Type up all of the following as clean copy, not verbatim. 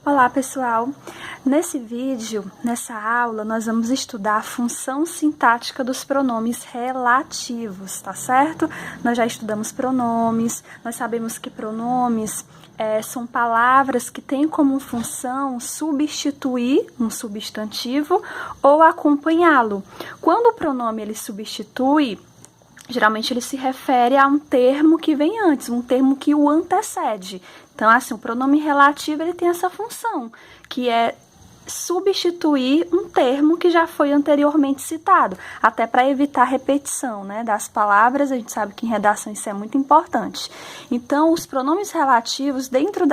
Olá pessoal, nesse vídeo, nessa aula, nós vamos estudar a função sintática dos pronomes relativos, tá certo? Nós já estudamos pronomes, nós sabemos que pronomes são palavras que têm como função substituir um substantivo ou acompanhá-lo. Quando o pronome ele substitui, geralmente ele se refere a um termo que vem antes, um termo que o antecede. Então, assim, o pronome relativo ele tem essa função, que é substituir um termo que já foi anteriormente citado, até para evitar repetição, né, das palavras. A gente sabe que em redação isso é muito importante. Então, os pronomes relativos dentro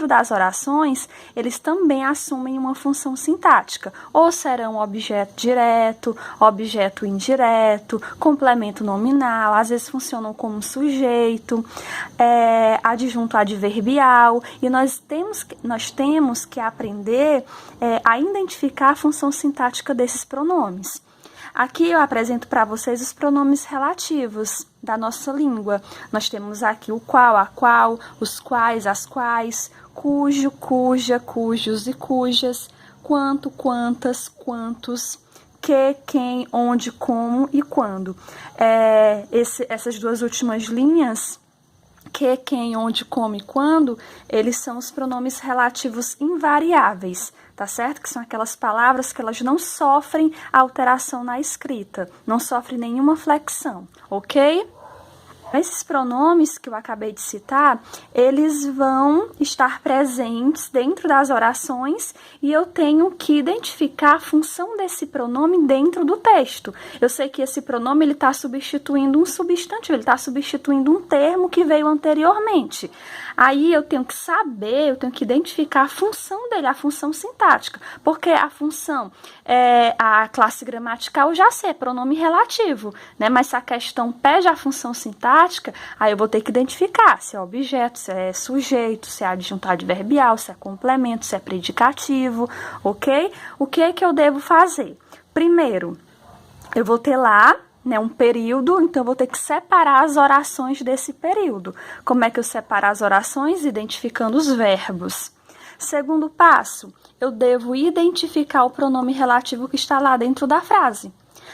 das orações, eles também assumem uma função sintática, ou serão objeto direto, objeto indireto, complemento nominal, às vezes funcionam como sujeito, adjunto adverbial, e nós temos que aprender a identificar a função sintática desses pronomes. Aqui eu apresento para vocês os pronomes relativos da nossa língua. Nós temos aqui o qual, a qual, os quais, as quais, cujo, cuja, cujos e cujas, quanto, quantas, quantos, que, quem, onde, como e quando. Essas duas últimas linhas, que, quem, onde, como e quando, eles são os pronomes relativos invariáveis, tá certo? Que são aquelas palavras que elas não sofrem alteração na escrita, não sofrem nenhuma flexão, ok? Esses pronomes que eu acabei de citar, eles vão estar presentes dentro das orações e eu tenho que identificar a função desse pronome dentro do texto. Eu sei que esse pronome está substituindo um substantivo, ele está substituindo um termo que veio anteriormente. Aí eu tenho que saber, eu tenho que identificar a função dele, a função sintática, porque a função, a classe gramatical eu já sei, é pronome relativo, né? Mas se a questão pede a função sintática, aí eu vou ter que identificar se é objeto, se é sujeito, se é adjunto adverbial, se é complemento, se é predicativo, ok? O que é que eu devo fazer? Primeiro, eu vou ter lá, né, um período, então eu vou ter que separar as orações desse período. Como é que eu separo as orações? Identificando os verbos. Segundo passo, eu devo identificar o pronome relativo que está lá dentro da frase.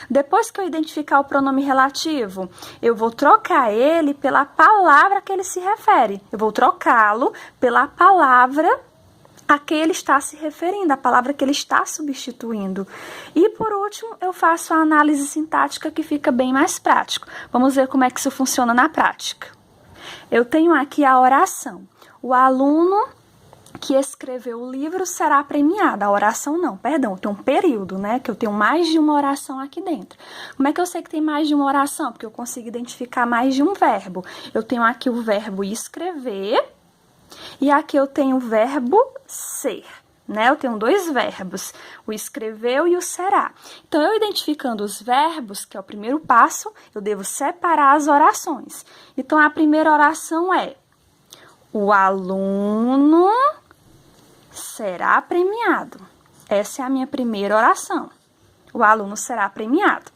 Depois que eu identificar o pronome relativo, eu vou trocar ele pela palavra que ele se refere. Eu vou trocá-lo pela palavra a que ele está se referindo, a palavra que ele está substituindo. E, por último, eu faço a análise sintática, que fica bem mais prático. Vamos ver como é que isso funciona na prática. Eu tenho aqui a oração. O aluno que escreveu o livro será premiado. A oração não, perdão, tem um período, né, que eu tenho mais de uma oração aqui dentro. Como é que eu sei que tem mais de uma oração? Porque eu consigo identificar mais de um verbo. Eu tenho aqui o verbo escrever e aqui eu tenho o verbo ser, né? Eu tenho dois verbos, o escreveu e o será. Então, eu identificando os verbos, que é o primeiro passo, eu devo separar as orações. Então, a primeira oração é: o aluno será premiado. Essa é a minha primeira oração. O aluno será premiado.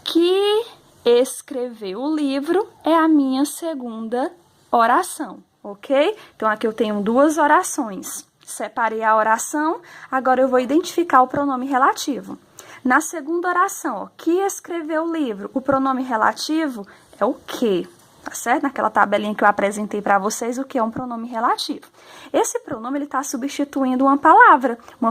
Que escreveu o livro é a minha segunda oração, ok? Então, aqui eu tenho duas orações. Separei a oração, agora eu vou identificar o pronome relativo. Na segunda oração, ó, que escreveu o livro, o pronome relativo é o que, tá certo? Naquela tabelinha que eu apresentei para vocês, o que é um pronome relativo. Esse pronome está substituindo uma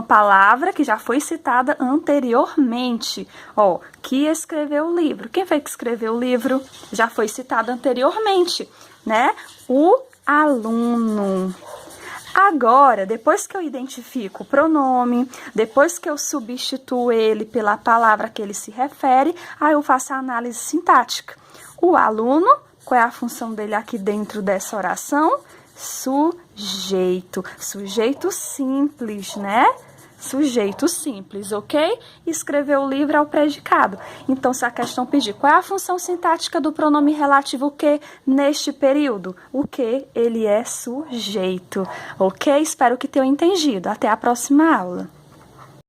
palavra que já foi citada anteriormente. Ó, que escreveu o livro. Quem foi que escreveu o livro? Já foi citado anteriormente, né? O aluno. Agora, depois que eu identifico o pronome, depois que eu substituo ele pela palavra que ele se refere, aí eu faço a análise sintática. O aluno, qual é a função dele aqui dentro dessa oração? Sujeito. Sujeito simples, né? Sujeito simples, ok? Escrever o livro é o predicado. Então, se a questão pedir qual é a função sintática do pronome relativo que neste período, o que ele é sujeito, ok? Espero que tenham entendido. Até a próxima aula.